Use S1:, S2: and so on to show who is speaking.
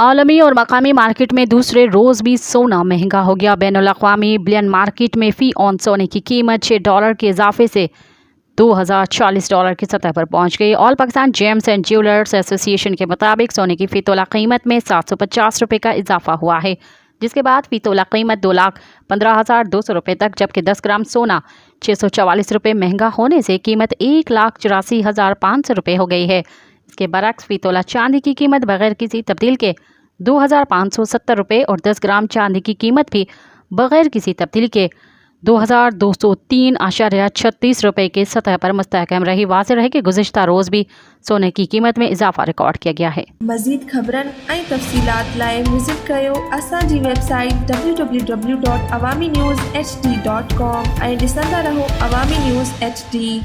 S1: आलमी और मकामी मार्केट में दूसरे रोज़ भी सोना महंगा हो गया। बैनुल अक़वामी बुलियन मार्केट में फ़ी ऑन सोने की कीमत $6 के इजाफे से $2040 की सतह पर पहुंच गई। All Pakistan James and jewellers association के मुताबिक सोने की फ़ी तोला कीमत में 750 रुपये का इजाफा हुआ है, जिसके बाद फ़ी तोला कीमत 2,15,200 रुपये तक, जबकि 10 ग्राम सोना 644 रुपये महंगा होने से कीमत 1,84,500 रुपये हो गई है। इसके बरक्स फ़ी तोला चांदी की कीमत बगैर किसी तब्दील के 2,570 रुपये और 10 ग्राम चांदी की कीमत भी बगैर किसी तब्दीली के 2,203.36 रुपये की सतह पर मुस्तहकम रही। वाज़ेह रहे कि गुज़िश्ता रोज़ भी सोने की कीमत में इजाफा रिकॉर्ड किया गया है।
S2: मज़ीद ख़बरनि ऐं तफ़सीलात लाइ विज़िट कयो असांजी वेबसाइट www.awamiNewsHD.com ऐं ॾिसंदा रहो अवामी न्यूज़ HD।